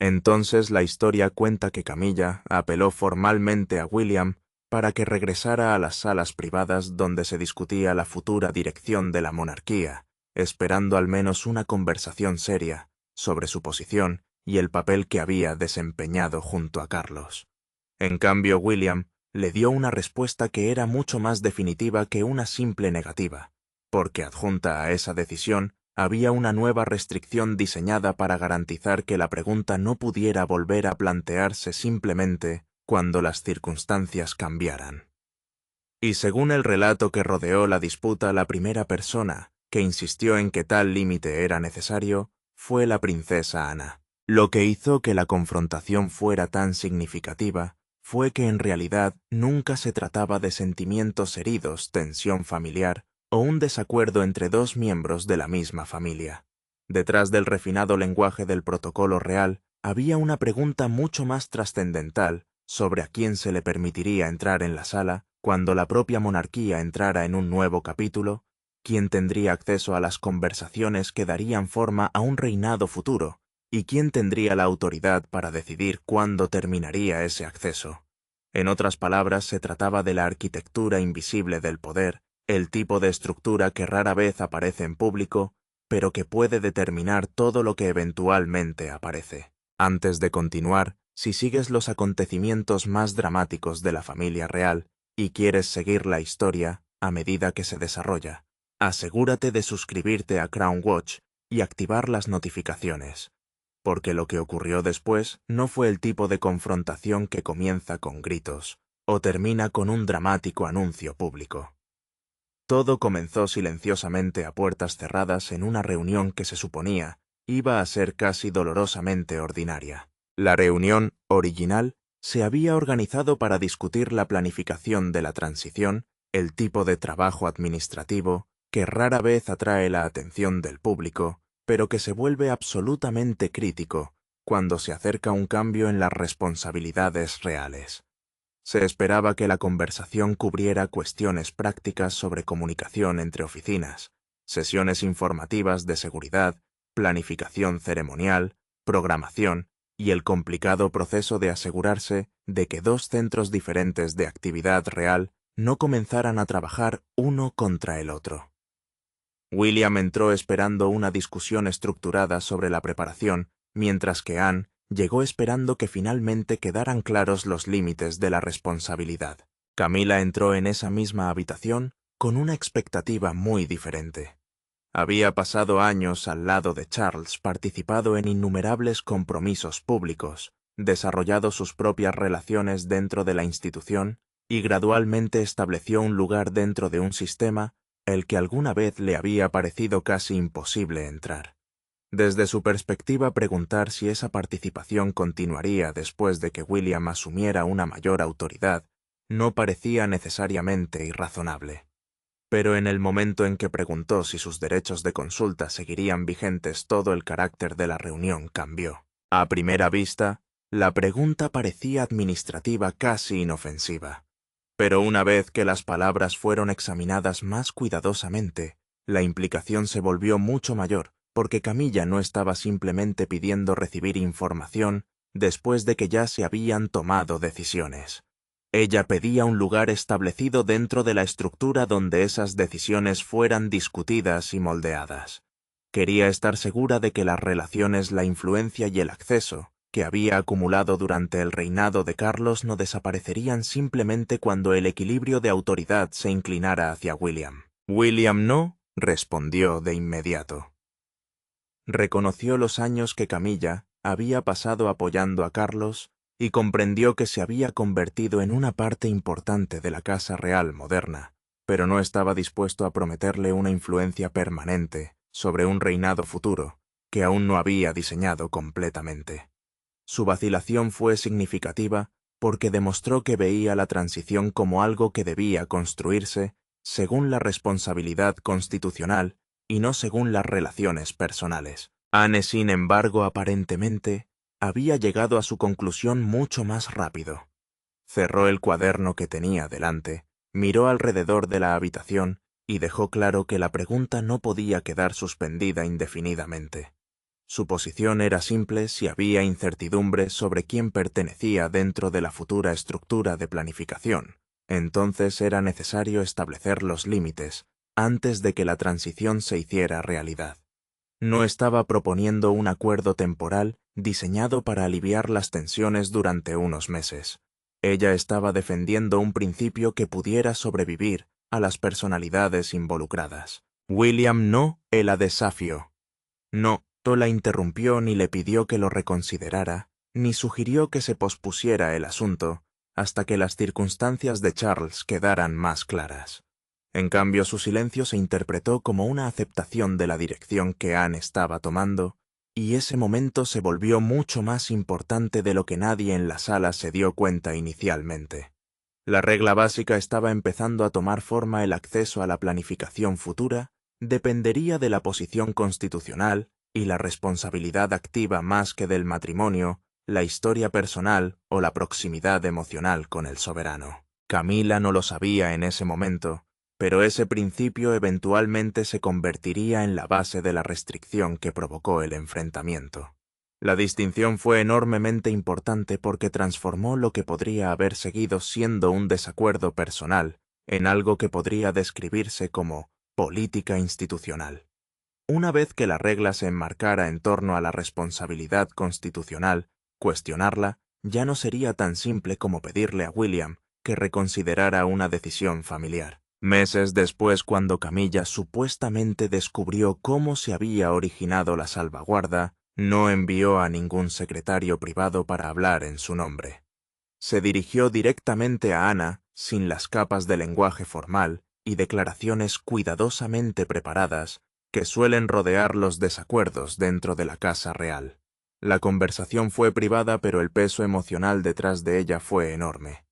Entonces la historia cuenta que Camilla apeló formalmente a William para que regresara a las salas privadas donde se discutía la futura dirección de la monarquía, esperando al menos una conversación seria sobre su posición y el papel que había desempeñado junto a Carlos. En cambio, William le dio una respuesta que era mucho más definitiva que una simple negativa, porque adjunta a esa decisión había una nueva restricción diseñada para garantizar que la pregunta no pudiera volver a plantearse simplemente cuando las circunstancias cambiaran. Y según el relato que rodeó la disputa, la primera persona que insistió en que tal límite era necesario fue la princesa Ana. Lo que hizo que la confrontación fuera tan significativa fue que en realidad nunca se trataba de sentimientos heridos, tensión familiar o un desacuerdo entre dos miembros de la misma familia. Detrás del refinado lenguaje del protocolo real había una pregunta mucho más trascendental sobre a quién se le permitiría entrar en la sala cuando la propia monarquía entrara en un nuevo capítulo, quién tendría acceso a las conversaciones que darían forma a un reinado futuro, y quién tendría la autoridad para decidir cuándo terminaría ese acceso. En otras palabras, se trataba de la arquitectura invisible del poder, el tipo de estructura que rara vez aparece en público, pero que puede determinar todo lo que eventualmente aparece. Antes de continuar, si sigues los acontecimientos más dramáticos de la familia real y quieres seguir la historia a medida que se desarrolla, asegúrate de suscribirte a Crown Watch y activar las notificaciones, porque lo que ocurrió después no fue el tipo de confrontación que comienza con gritos o termina con un dramático anuncio público. Todo comenzó silenciosamente a puertas cerradas en una reunión que se suponía iba a ser casi dolorosamente ordinaria. La reunión original se había organizado para discutir la planificación de la transición, el tipo de trabajo administrativo que rara vez atrae la atención del público, pero que se vuelve absolutamente crítico cuando se acerca un cambio en las responsabilidades reales. Se esperaba que la conversación cubriera cuestiones prácticas sobre comunicación entre oficinas, sesiones informativas de seguridad, planificación ceremonial, programación y el complicado proceso de asegurarse de que dos centros diferentes de actividad real no comenzaran a trabajar uno contra el otro. William entró esperando una discusión estructurada sobre la preparación, mientras que Anne llegó esperando que finalmente quedaran claros los límites de la responsabilidad. Camila entró en esa misma habitación con una expectativa muy diferente. Había pasado años al lado de Charles, participado en innumerables compromisos públicos, desarrollado sus propias relaciones dentro de la institución y gradualmente estableció un lugar dentro de un sistema el que alguna vez le había parecido casi imposible entrar. Desde su perspectiva, preguntar si esa participación continuaría después de que William asumiera una mayor autoridad no parecía necesariamente irrazonable. Pero en el momento en que preguntó si sus derechos de consulta seguirían vigentes, todo el carácter de la reunión cambió. A primera vista, la pregunta parecía administrativa, casi inofensiva. Pero una vez que las palabras fueron examinadas más cuidadosamente, la implicación se volvió mucho mayor, porque Camilla no estaba simplemente pidiendo recibir información después de que ya se habían tomado decisiones. Ella pedía un lugar establecido dentro de la estructura donde esas decisiones fueran discutidas y moldeadas. Quería estar segura de que las relaciones, la influencia y el acceso que había acumulado durante el reinado de Carlos no desaparecerían simplemente cuando el equilibrio de autoridad se inclinara hacia William. William no, respondió de inmediato. Reconoció los años que Camilla había pasado apoyando a Carlos y comprendió que se había convertido en una parte importante de la Casa Real moderna, pero no estaba dispuesto a prometerle una influencia permanente sobre un reinado futuro que aún no había diseñado completamente. Su vacilación fue significativa porque demostró que veía la transición como algo que debía construirse según la responsabilidad constitucional y no según las relaciones personales. Anne, sin embargo, aparentemente, había llegado a su conclusión mucho más rápido. Cerró el cuaderno que tenía delante, miró alrededor de la habitación y dejó claro que la pregunta no podía quedar suspendida indefinidamente. Su posición era simple si había incertidumbre sobre quién pertenecía dentro de la futura estructura de planificación. Entonces era necesario establecer los límites antes de que la transición se hiciera realidad. No estaba proponiendo un acuerdo temporal diseñado para aliviar las tensiones durante unos meses. Ella estaba defendiendo un principio que pudiera sobrevivir a las personalidades involucradas. William no la desafió. No la interrumpió ni le pidió que lo reconsiderara, ni sugirió que se pospusiera el asunto hasta que las circunstancias de Charles quedaran más claras. En cambio, su silencio se interpretó como una aceptación de la dirección que Anne estaba tomando, y ese momento se volvió mucho más importante de lo que nadie en la sala se dio cuenta inicialmente. La regla básica estaba empezando a tomar forma. El acceso a la planificación futura dependería de la posición constitucional y la responsabilidad activa más que del matrimonio, la historia personal o la proximidad emocional con el soberano. Camila no lo sabía en ese momento, pero ese principio eventualmente se convertiría en la base de la restricción que provocó el enfrentamiento. La distinción fue enormemente importante porque transformó lo que podría haber seguido siendo un desacuerdo personal en algo que podría describirse como política institucional. Una vez que la regla se enmarcara en torno a la responsabilidad constitucional, cuestionarla ya no sería tan simple como pedirle a William que reconsiderara una decisión familiar. Meses después, cuando Camilla supuestamente descubrió cómo se había originado la salvaguarda, no envió a ningún secretario privado para hablar en su nombre. Se dirigió directamente a Ana, sin las capas de lenguaje formal y declaraciones cuidadosamente preparadas que suelen rodear los desacuerdos dentro de la Casa Real. La conversación fue privada, pero el peso emocional detrás de ella fue enorme.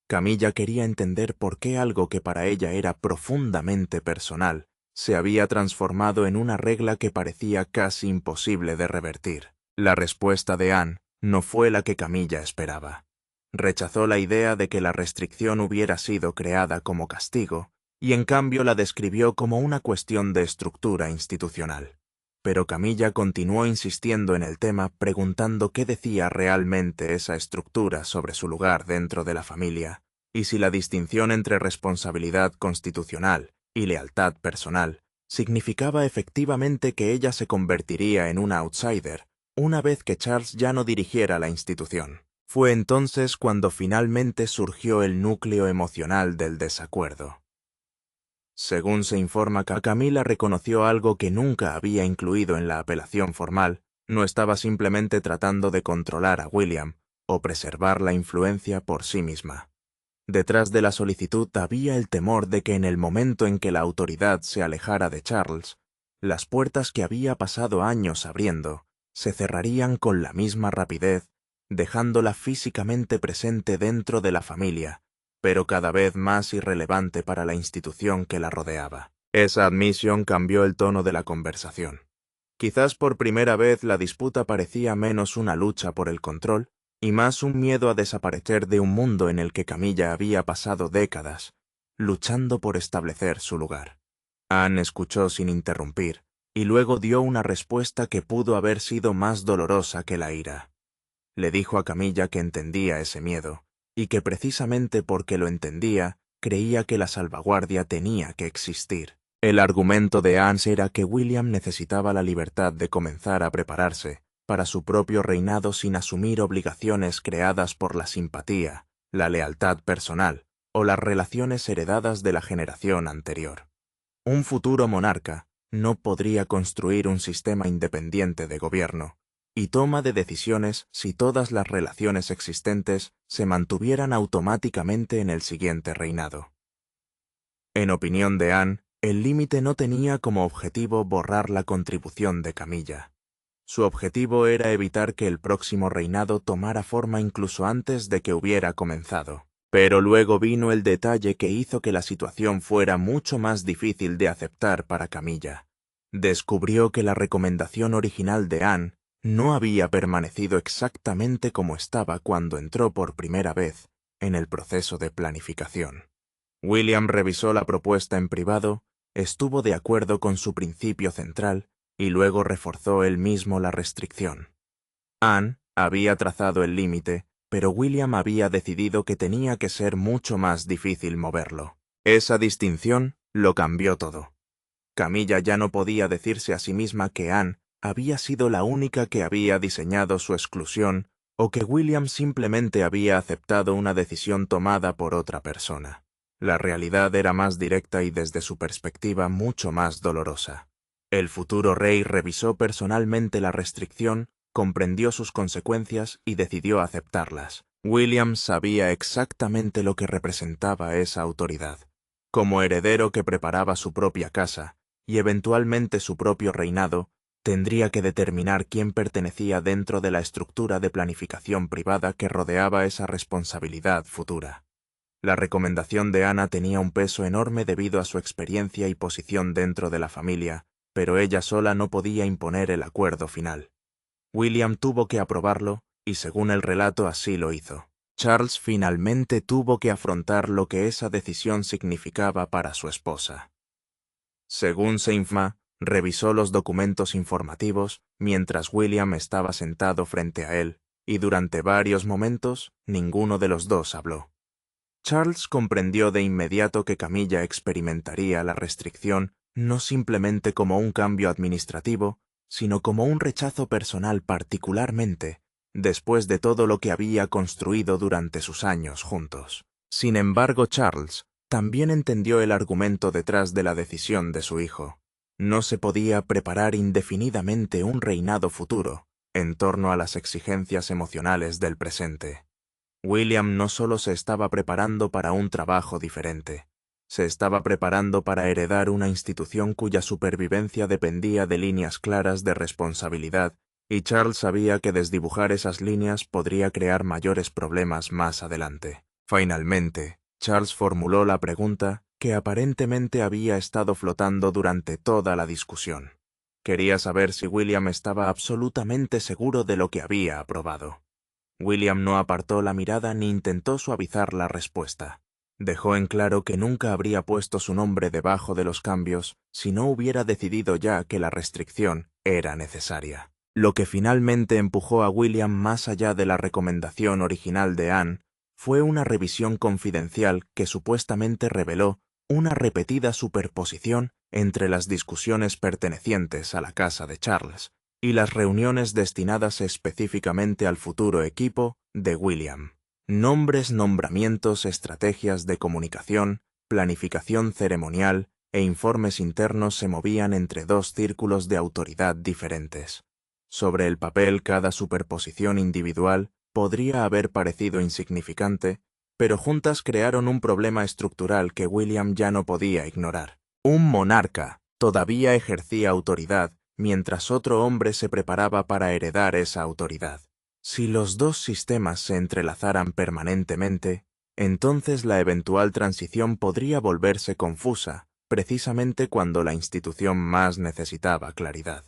Camilla quería entender por qué algo que para ella era profundamente personal se había transformado en una regla que parecía casi imposible de revertir. La respuesta de Anne no fue la que Camilla esperaba. Rechazó la idea de que la restricción hubiera sido creada como castigo, y en cambio la describió como una cuestión de estructura institucional. Pero Camilla continuó insistiendo en el tema, preguntando qué decía realmente esa estructura sobre su lugar dentro de la familia, y si la distinción entre responsabilidad constitucional y lealtad personal significaba efectivamente que ella se convertiría en una outsider una vez que Charles ya no dirigiera la institución. Fue entonces cuando finalmente surgió el núcleo emocional del desacuerdo. Según se informa, Camila reconoció algo que nunca había incluido en la apelación formal. No estaba simplemente tratando de controlar a William o preservar la influencia por sí misma. Detrás de la solicitud había el temor de que en el momento en que la autoridad se alejara de Charles, las puertas que había pasado años abriendo se cerrarían con la misma rapidez, dejándola físicamente presente dentro de la familia, pero cada vez más irrelevante para la institución que la rodeaba. Esa admisión cambió el tono de la conversación. Quizás por primera vez la disputa parecía menos una lucha por el control y más un miedo a desaparecer de un mundo en el que Camilla había pasado décadas, luchando por establecer su lugar. Anne escuchó sin interrumpir, y luego dio una respuesta que pudo haber sido más dolorosa que la ira. Le dijo a Camilla que entendía ese miedo, y que precisamente porque lo entendía, creía que la salvaguardia tenía que existir. El argumento de Anne era que William necesitaba la libertad de comenzar a prepararse para su propio reinado sin asumir obligaciones creadas por la simpatía, la lealtad personal o las relaciones heredadas de la generación anterior. Un futuro monarca no podría construir un sistema independiente de gobierno y toma de decisiones si todas las relaciones existentes se mantuvieran automáticamente en el siguiente reinado. En opinión de Anne, el límite no tenía como objetivo borrar la contribución de Camilla. Su objetivo era evitar que el próximo reinado tomara forma incluso antes de que hubiera comenzado. Pero luego vino el detalle que hizo que la situación fuera mucho más difícil de aceptar para Camilla. Descubrió que la recomendación original de Anne no había permanecido exactamente como estaba cuando entró por primera vez en el proceso de planificación. William revisó la propuesta en privado, estuvo de acuerdo con su principio central y luego reforzó él mismo la restricción. Anne había trazado el límite, pero William había decidido que tenía que ser mucho más difícil moverlo. Esa distinción lo cambió todo. Camilla ya no podía decirse a sí misma que Anne había sido la única que había diseñado su exclusión o que William simplemente había aceptado una decisión tomada por otra persona. La realidad era más directa y desde su perspectiva mucho más dolorosa. El futuro rey revisó personalmente la restricción, comprendió sus consecuencias y decidió aceptarlas. William sabía exactamente lo que representaba esa autoridad. Como heredero que preparaba su propia casa, y eventualmente su propio reinado, tendría que determinar quién pertenecía dentro de la estructura de planificación privada que rodeaba esa responsabilidad futura. La recomendación de Ana tenía un peso enorme debido a su experiencia y posición dentro de la familia, pero ella sola no podía imponer el acuerdo final. William tuvo que aprobarlo, y según el relato así lo hizo. Charles finalmente tuvo que afrontar lo que esa decisión significaba para su esposa. Según Seinfeld, revisó los documentos informativos mientras William estaba sentado frente a él, y durante varios momentos ninguno de los dos habló. Charles comprendió de inmediato que Camilla experimentaría la restricción no simplemente como un cambio administrativo, sino como un rechazo personal particularmente, después de todo lo que había construido durante sus años juntos. Sin embargo, Charles también entendió el argumento detrás de la decisión de su hijo. No se podía preparar indefinidamente un reinado futuro en torno a las exigencias emocionales del presente. William no solo se estaba preparando para un trabajo diferente, se estaba preparando para heredar una institución cuya supervivencia dependía de líneas claras de responsabilidad, y Charles sabía que desdibujar esas líneas podría crear mayores problemas más adelante. Finalmente, Charles formuló la pregunta que aparentemente había estado flotando durante toda la discusión. Quería saber si William estaba absolutamente seguro de lo que había aprobado. William no apartó la mirada ni intentó suavizar la respuesta. Dejó en claro que nunca habría puesto su nombre debajo de los cambios si no hubiera decidido ya que la restricción era necesaria. Lo que finalmente empujó a William más allá de la recomendación original de Anne fue una revisión confidencial que supuestamente reveló una repetida superposición entre las discusiones pertenecientes a la casa de Charles y las reuniones destinadas específicamente al futuro equipo de William. Nombres, nombramientos, estrategias de comunicación, planificación ceremonial e informes internos se movían entre dos círculos de autoridad diferentes. Sobre el papel, cada superposición individual podría haber parecido insignificante, pero juntas crearon un problema estructural que William ya no podía ignorar. Un monarca todavía ejercía autoridad mientras otro hombre se preparaba para heredar esa autoridad. Si los dos sistemas se entrelazaran permanentemente, entonces la eventual transición podría volverse confusa, precisamente cuando la institución más necesitaba claridad.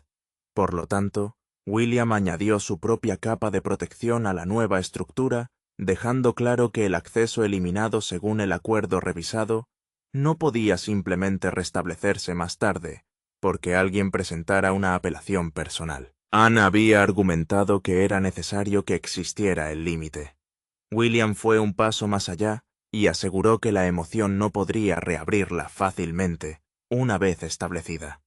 Por lo tanto, William añadió su propia capa de protección a la nueva estructura, dejando claro que el acceso eliminado según el acuerdo revisado no podía simplemente restablecerse más tarde, porque alguien presentara una apelación personal. Anne había argumentado que era necesario que existiera el límite. William fue un paso más allá y aseguró que la emoción no podría reabrirla fácilmente, una vez establecida.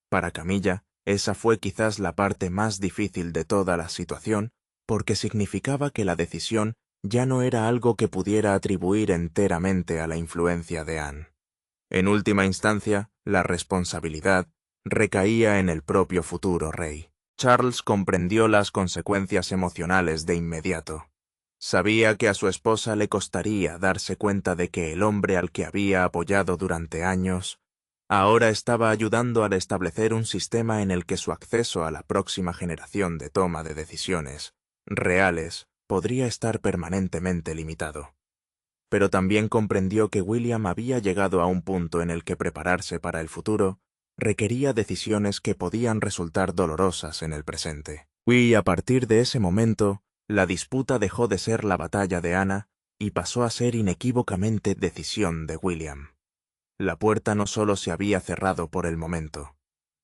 Para Camilla, esa fue quizás la parte más difícil de toda la situación, porque significaba que la decisión ya no era algo que pudiera atribuir enteramente a la influencia de Anne. En última instancia, la responsabilidad recaía en el propio futuro rey. Charles comprendió las consecuencias emocionales de inmediato. Sabía que a su esposa le costaría darse cuenta de que el hombre al que había apoyado durante años ahora estaba ayudando al establecer un sistema en el que su acceso a la próxima generación de toma de decisiones reales podría estar permanentemente limitado. Pero también comprendió que William había llegado a un punto en el que prepararse para el futuro requería decisiones que podían resultar dolorosas en el presente. Y a partir de ese momento, la disputa dejó de ser la batalla de Anna y pasó a ser inequívocamente decisión de William. La puerta no solo se había cerrado por el momento,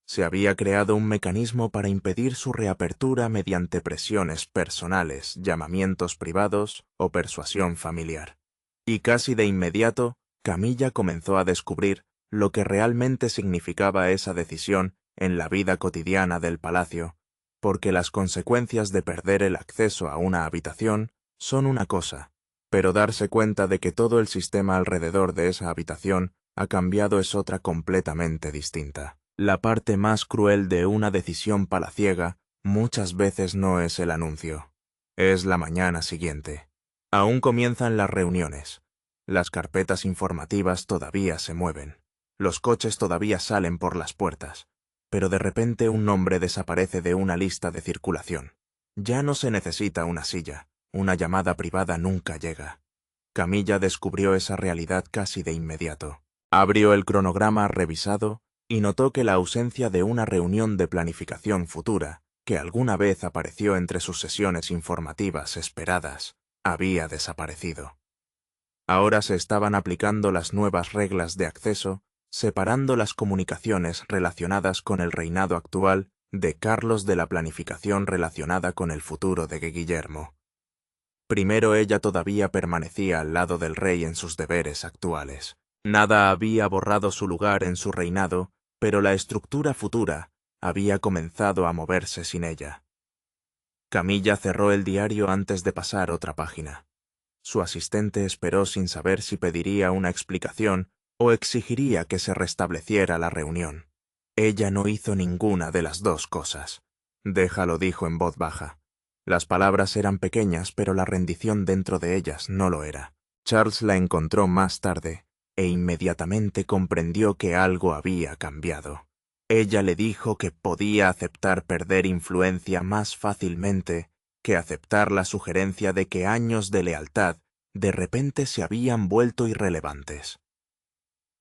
Se había creado un mecanismo para impedir su reapertura mediante presiones personales, llamamientos privados o persuasión familiar. Y casi de inmediato, Camilla comenzó a descubrir lo que realmente significaba esa decisión en la vida cotidiana del palacio, porque las consecuencias de perder el acceso a una habitación son una cosa, pero darse cuenta de que todo el sistema alrededor de esa habitación ha cambiado es otra completamente distinta. La parte más cruel de una decisión palaciega muchas veces no es el anuncio, es la mañana siguiente. Aún comienzan las reuniones. Las carpetas informativas todavía se mueven. Los coches todavía salen por las puertas. Pero de repente un nombre desaparece de una lista de circulación. Ya no se necesita una silla. Una llamada privada nunca llega. Camilla descubrió esa realidad casi de inmediato. Abrió el cronograma revisado y notó que la ausencia de una reunión de planificación futura, que alguna vez apareció entre sus sesiones informativas esperadas, había desaparecido. Ahora se estaban aplicando las nuevas reglas de acceso, separando las comunicaciones relacionadas con el reinado actual de Carlos de la planificación relacionada con el futuro de Guillermo. Primero ella todavía permanecía al lado del rey en sus deberes actuales. Nada había borrado su lugar en su reinado, pero la estructura futura había comenzado a moverse sin ella. Camilla cerró el diario antes de pasar otra página. Su asistente esperó sin saber si pediría una explicación o exigiría que se restableciera la reunión. Ella no hizo ninguna de las dos cosas. Déjalo, dijo en voz baja. Las palabras eran pequeñas, pero la rendición dentro de ellas no lo era. Charles la encontró más tarde, e inmediatamente comprendió que algo había cambiado. Ella le dijo que podía aceptar perder influencia más fácilmente que aceptar la sugerencia de que años de lealtad de repente se habían vuelto irrelevantes.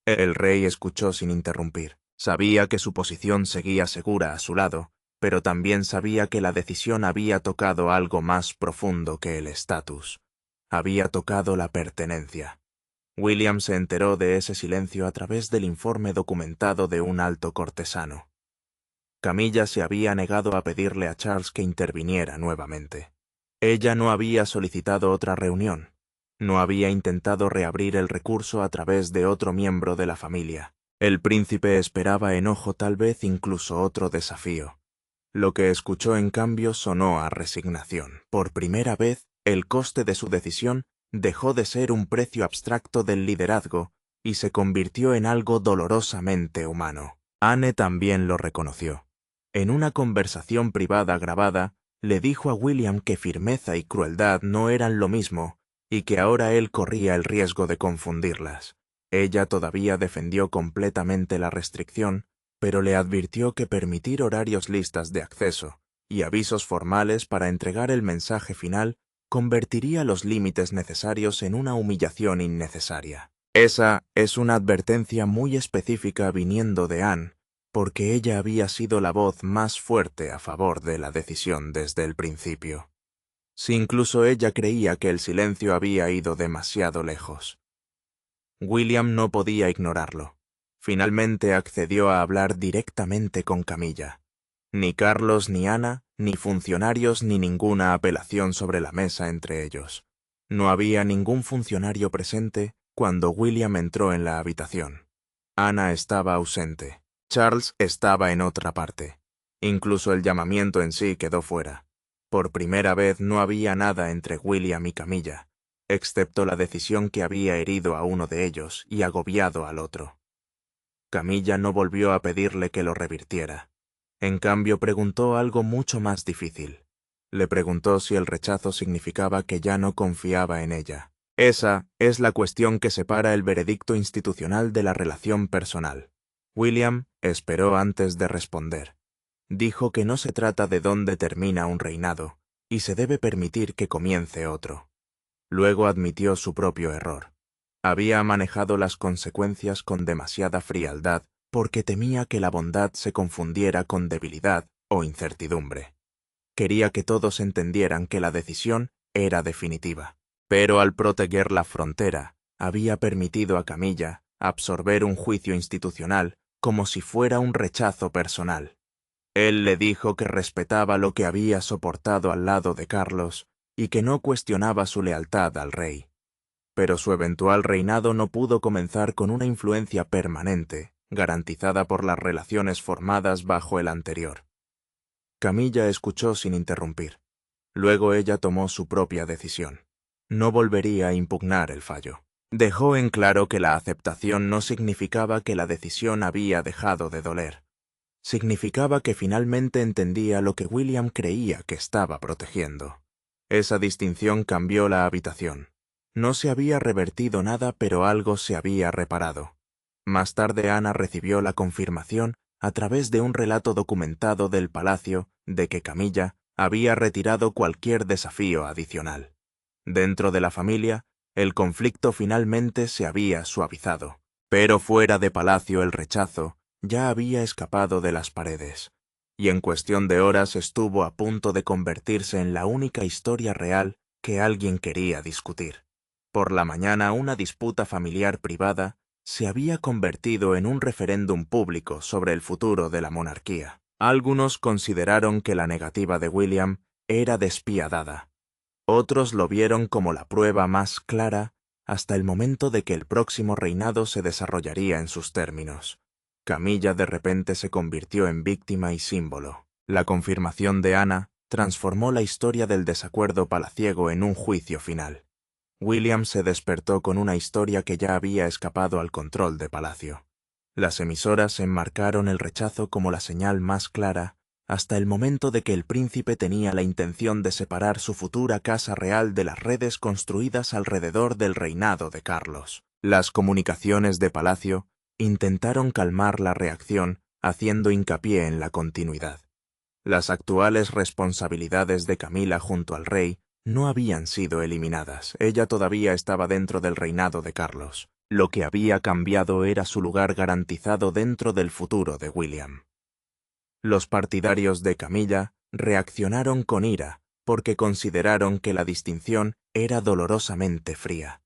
El rey escuchó sin interrumpir. Sabía que su posición seguía segura a su lado, pero también sabía que la decisión había tocado algo más profundo que el estatus. Había tocado la pertenencia. William se enteró de ese silencio a través del informe documentado de un alto cortesano. Camilla se había negado a pedirle a Charles que interviniera nuevamente. Ella no había solicitado otra reunión. No había intentado reabrir el recurso a través de otro miembro de la familia. El príncipe esperaba enojo, tal vez incluso otro desafío. Lo que escuchó en cambio sonó a resignación. Por primera vez, el coste de su decisión dejó de ser un precio abstracto del liderazgo y se convirtió en algo dolorosamente humano. Anne también lo reconoció. En una conversación privada grabada, le dijo a William que firmeza y crueldad no eran lo mismo y que ahora él corría el riesgo de confundirlas. Ella todavía defendió completamente la restricción, pero le advirtió que permitir horarios, listas de acceso y avisos formales para entregar el mensaje final convertiría los límites necesarios en una humillación innecesaria. Esa es una advertencia muy específica viniendo de Anne, porque ella había sido la voz más fuerte a favor de la decisión desde el principio. Si incluso ella creía que el silencio había ido demasiado lejos. William no podía ignorarlo. Finalmente accedió a hablar directamente con Camilla. Ni Carlos ni Ana, ni funcionarios ni ninguna apelación sobre la mesa entre ellos. No había ningún funcionario presente cuando William entró en la habitación. Ana estaba ausente. Charles estaba en otra parte. Incluso el llamamiento en sí quedó fuera. Por primera vez no había nada entre William y Camilla, excepto la decisión que había herido a uno de ellos y agobiado al otro. Camilla no volvió a pedirle que lo revirtiera. En cambio, preguntó algo mucho más difícil. Le preguntó si el rechazo significaba que ya no confiaba en ella. Esa es la cuestión que separa el veredicto institucional de la relación personal. William esperó antes de responder. Dijo que no se trata de dónde termina un reinado, y se debe permitir que comience otro. Luego admitió su propio error. Había manejado las consecuencias con demasiada frialdad porque temía que la bondad se confundiera con debilidad o incertidumbre. Quería que todos entendieran que la decisión era definitiva. Pero al proteger la frontera, había permitido a Camilla absorber un juicio institucional como si fuera un rechazo personal. Él le dijo que respetaba lo que había soportado al lado de Carlos y que no cuestionaba su lealtad al rey. Pero su eventual reinado no pudo comenzar con una influencia permanente, garantizada por las relaciones formadas bajo el anterior. Camilla escuchó sin interrumpir. Luego ella tomó su propia decisión. No volvería a impugnar el fallo. Dejó en claro que la aceptación no significaba que la decisión había dejado de doler. Significaba que finalmente entendía lo que William creía que estaba protegiendo. Esa distinción cambió la habitación. No se había revertido nada, pero algo se había reparado. Más tarde Ana recibió la confirmación, a través de un relato documentado del palacio, de que Camilla había retirado cualquier desafío adicional. Dentro de la familia, el conflicto finalmente se había suavizado, pero fuera de palacio el rechazo ya había escapado de las paredes, y en cuestión de horas estuvo a punto de convertirse en la única historia real que alguien quería discutir. Por la mañana, una disputa familiar privada se había convertido en un referéndum público sobre el futuro de la monarquía. Algunos consideraron que la negativa de William era despiadada. Otros lo vieron como la prueba más clara hasta el momento de que el próximo reinado se desarrollaría en sus términos. Camilla de repente se convirtió en víctima y símbolo. La confirmación de Ana transformó la historia del desacuerdo palaciego en un juicio final. William se despertó con una historia que ya había escapado al control de palacio. Las emisoras enmarcaron el rechazo como la señal más clara, hasta el momento de que el príncipe tenía la intención de separar su futura casa real de las redes construidas alrededor del reinado de Carlos. Las comunicaciones de palacio intentaron calmar la reacción, haciendo hincapié en la continuidad. Las actuales responsabilidades de Camila junto al rey no habían sido eliminadas. Ella todavía estaba dentro del reinado de Carlos. Lo que había cambiado era su lugar garantizado dentro del futuro de William. Los partidarios de Camilla reaccionaron con ira porque consideraron que la distinción era dolorosamente fría.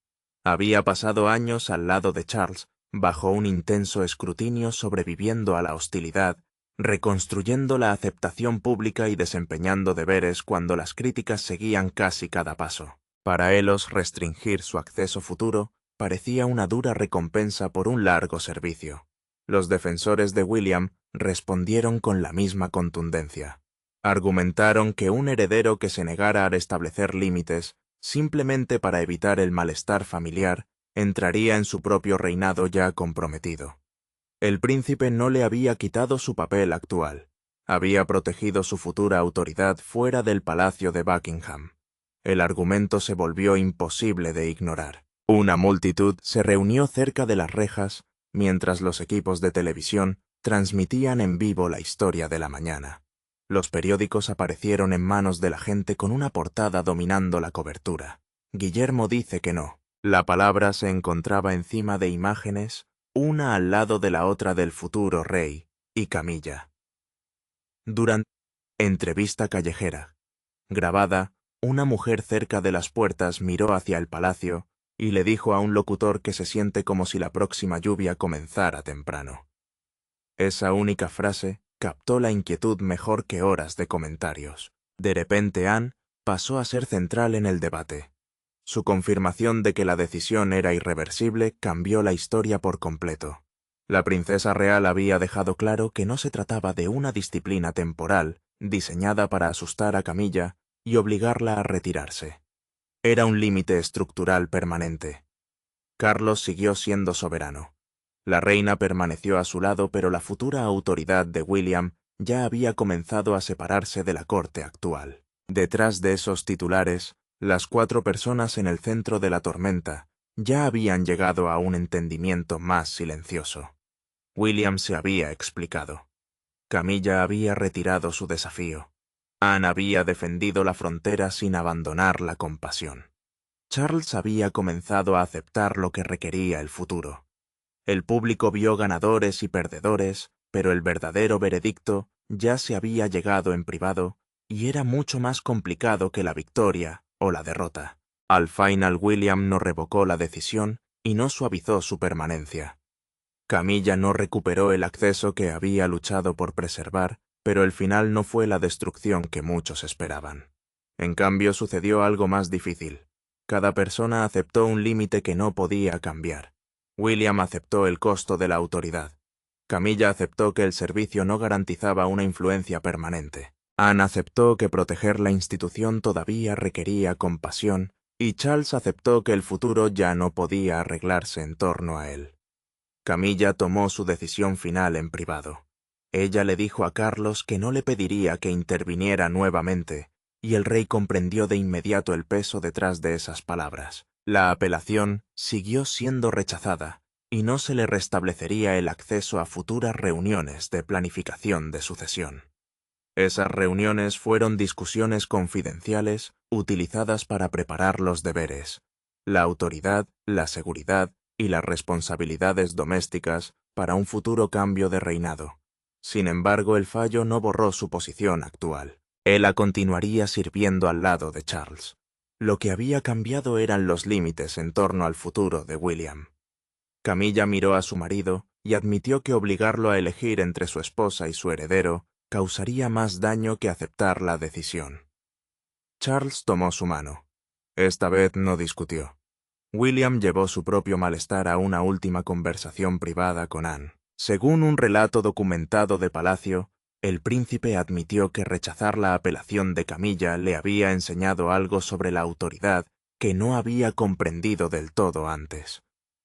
Había pasado años al lado de Charles, bajo un intenso escrutinio, sobreviviendo a la hostilidad, reconstruyendo la aceptación pública y desempeñando deberes cuando las críticas seguían casi cada paso. Para ellos, restringir su acceso futuro parecía una dura recompensa por un largo servicio. Los defensores de William respondieron con la misma contundencia. Argumentaron que un heredero que se negara a establecer límites, simplemente para evitar el malestar familiar, entraría en su propio reinado ya comprometido. El príncipe no le había quitado su papel actual. Había protegido su futura autoridad fuera del palacio de Buckingham. El argumento se volvió imposible de ignorar. Una multitud se reunió cerca de las rejas mientras los equipos de televisión transmitían en vivo la historia de la mañana. Los periódicos aparecieron en manos de la gente con una portada dominando la cobertura. Guillermo dice que no. La palabra se encontraba encima de imágenes, una al lado de la otra, del futuro rey y Camilla. Durante entrevista callejera grabada, una mujer cerca de las puertas miró hacia el palacio y le dijo a un locutor que se siente como si la próxima lluvia comenzara temprano. Esa única frase captó la inquietud mejor que horas de comentarios. De repente Anne pasó a ser central en el debate. Su confirmación de que la decisión era irreversible cambió la historia por completo. La princesa real había dejado claro que no se trataba de una disciplina temporal diseñada para asustar a Camilla y obligarla a retirarse. Era un límite estructural permanente. Carlos siguió siendo soberano. La reina permaneció a su lado, pero la futura autoridad de William ya había comenzado a separarse de la corte actual. Detrás de esos titulares, las 4 personas en el centro de la tormenta ya habían llegado a un entendimiento más silencioso. William se había explicado. Camilla había retirado su desafío. Anne había defendido la frontera sin abandonar la compasión. Charles había comenzado a aceptar lo que requería el futuro. El público vio ganadores y perdedores, pero el verdadero veredicto ya se había llegado en privado y era mucho más complicado que la victoria o la derrota. Al final William no revocó la decisión y no suavizó su permanencia. Camilla no recuperó el acceso que había luchado por preservar, pero el final no fue la destrucción que muchos esperaban. En cambio, sucedió algo más difícil. Cada persona aceptó un límite que no podía cambiar. William aceptó el costo de la autoridad. Camilla aceptó que el servicio no garantizaba una influencia permanente. Anne aceptó que proteger la institución todavía requería compasión, y Charles aceptó que el futuro ya no podía arreglarse en torno a él. Camilla tomó su decisión final en privado. Ella le dijo a Carlos que no le pediría que interviniera nuevamente, y el rey comprendió de inmediato el peso detrás de esas palabras. La apelación siguió siendo rechazada, y no se le restablecería el acceso a futuras reuniones de planificación de sucesión. Esas reuniones fueron discusiones confidenciales utilizadas para preparar los deberes, la autoridad, la seguridad y las responsabilidades domésticas para un futuro cambio de reinado. Sin embargo, el fallo no borró su posición actual. Ella continuaría sirviendo al lado de Charles. Lo que había cambiado eran los límites en torno al futuro de William. Camilla miró a su marido y admitió que obligarlo a elegir entre su esposa y su heredero causaría más daño que aceptar la decisión. Charles tomó su mano. Esta vez no discutió. William llevó su propio malestar a una última conversación privada con Anne. Según un relato documentado de Palacio, el príncipe admitió que rechazar la apelación de Camilla le había enseñado algo sobre la autoridad que no había comprendido del todo antes.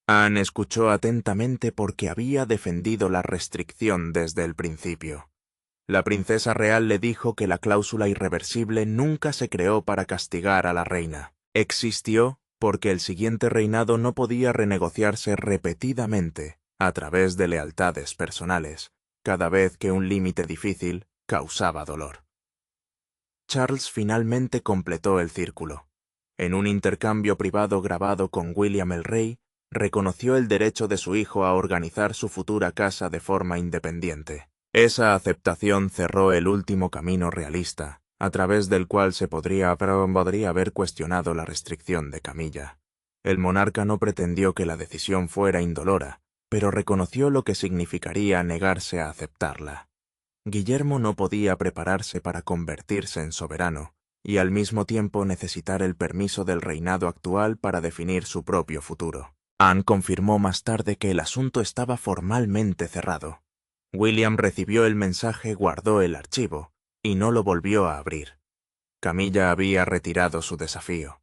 Anne escuchó atentamente porque había defendido la restricción desde el principio. La princesa real le dijo que la cláusula irreversible nunca se creó para castigar a la reina. Existió porque el siguiente reinado no podía renegociarse repetidamente a través de lealtades personales, cada vez que un límite difícil causaba dolor. Charles finalmente completó el círculo. En un intercambio privado grabado con William el Rey, reconoció el derecho de su hijo a organizar su futura casa de forma independiente. Esa aceptación cerró el último camino realista, a través del cual se podría haber cuestionado la restricción de Camilla. El monarca no pretendió que la decisión fuera indolora, pero reconoció lo que significaría negarse a aceptarla. Guillermo no podía prepararse para convertirse en soberano, y al mismo tiempo necesitar el permiso del reinado actual para definir su propio futuro. Anne confirmó más tarde que el asunto estaba formalmente cerrado. William recibió el mensaje, guardó el archivo, y no lo volvió a abrir. Camilla había retirado su desafío.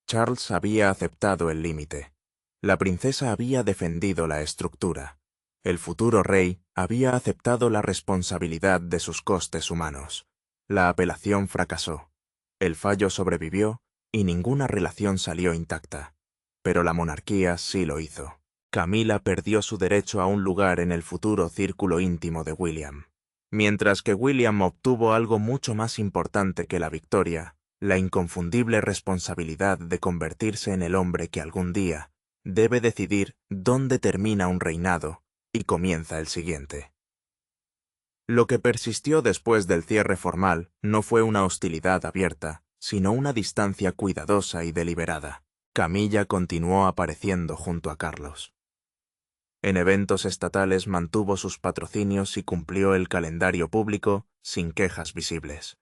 Charles había aceptado el límite. La princesa había defendido la estructura. El futuro rey había aceptado la responsabilidad de sus costes humanos. La apelación fracasó. El fallo sobrevivió y ninguna relación salió intacta. Pero la monarquía sí lo hizo. Camila perdió su derecho a un lugar en el futuro círculo íntimo de William. Mientras que William obtuvo algo mucho más importante que la victoria, la inconfundible responsabilidad de convertirse en el hombre que algún día debe decidir dónde termina un reinado y comienza el siguiente. Lo que persistió después del cierre formal no fue una hostilidad abierta, sino una distancia cuidadosa y deliberada. Camilla continuó apareciendo junto a Carlos. En eventos estatales mantuvo sus patrocinios y cumplió el calendario público sin quejas visibles.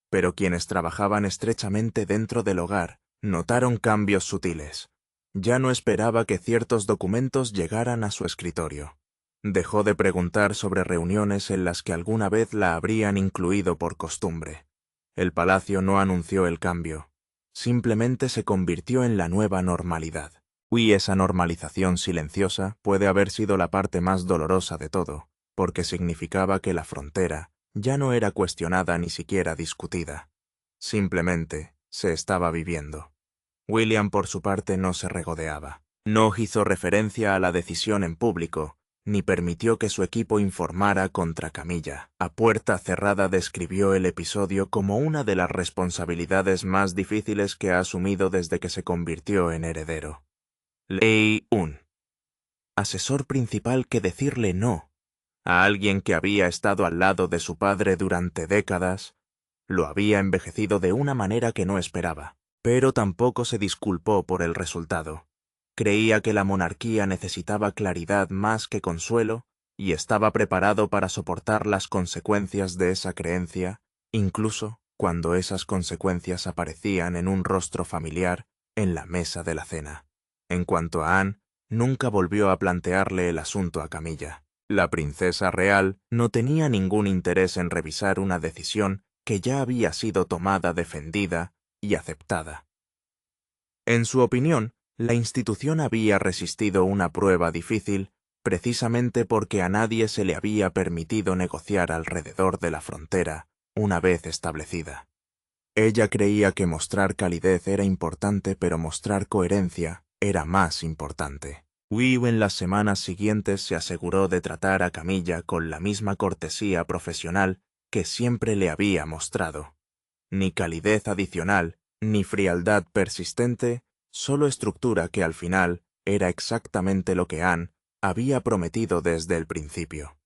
Pero quienes trabajaban estrechamente dentro del hogar notaron cambios sutiles. Ya no esperaba que ciertos documentos llegaran a su escritorio. Dejó de preguntar sobre reuniones en las que alguna vez la habrían incluido por costumbre. El palacio no anunció el cambio. Simplemente se convirtió en la nueva normalidad. Y esa normalización silenciosa puede haber sido la parte más dolorosa de todo, porque significaba que la frontera ya no era cuestionada ni siquiera discutida. Simplemente se estaba viviendo. William, por su parte, no se regodeaba. No hizo referencia a la decisión en público, ni permitió que su equipo informara contra Camilla. A puerta cerrada describió el episodio como una de las responsabilidades más difíciles que ha asumido desde que se convirtió en heredero. Leí un asesor principal que decirle no a alguien que había estado al lado de su padre durante décadas lo había envejecido de una manera que no esperaba, pero tampoco se disculpó por el resultado. Creía que la monarquía necesitaba claridad más que consuelo y estaba preparado para soportar las consecuencias de esa creencia, incluso cuando esas consecuencias aparecían en un rostro familiar en la mesa de la cena. En cuanto a Anne, nunca volvió a plantearle el asunto a Camilla. La princesa real no tenía ningún interés en revisar una decisión que ya había sido tomada, defendida y aceptada. En su opinión, la institución había resistido una prueba difícil precisamente porque a nadie se le había permitido negociar alrededor de la frontera una vez establecida. Ella creía que mostrar calidez era importante, pero mostrar coherencia era más importante. Wu en las semanas siguientes se aseguró de tratar a Camilla con la misma cortesía profesional que siempre le había mostrado. Ni calidez adicional, ni frialdad persistente, solo estructura que al final era exactamente lo que Anne había prometido desde el principio.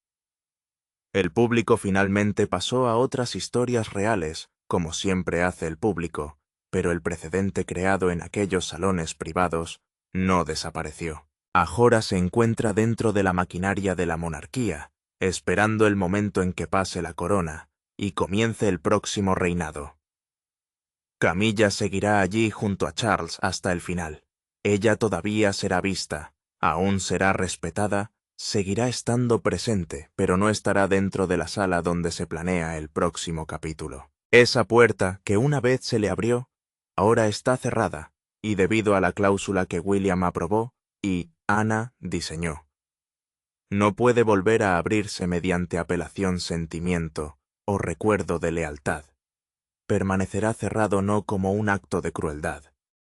El público finalmente pasó a otras historias reales, como siempre hace el público, pero el precedente creado en aquellos salones privados no desapareció. Ahora se encuentra dentro de la maquinaria de la monarquía, esperando el momento en que pase la corona y comience el próximo reinado. Camilla seguirá allí junto a Charles hasta el final. Ella todavía será vista, aún será respetada, seguirá estando presente, pero no estará dentro de la sala donde se planea el próximo capítulo. Esa puerta, que una vez se le abrió, ahora está cerrada, y debido a la cláusula que William aprobó y Ana diseñó. No puede volver a abrirse mediante apelación, sentimiento o recuerdo de lealtad. Permanecerá cerrado no como un acto de crueldad,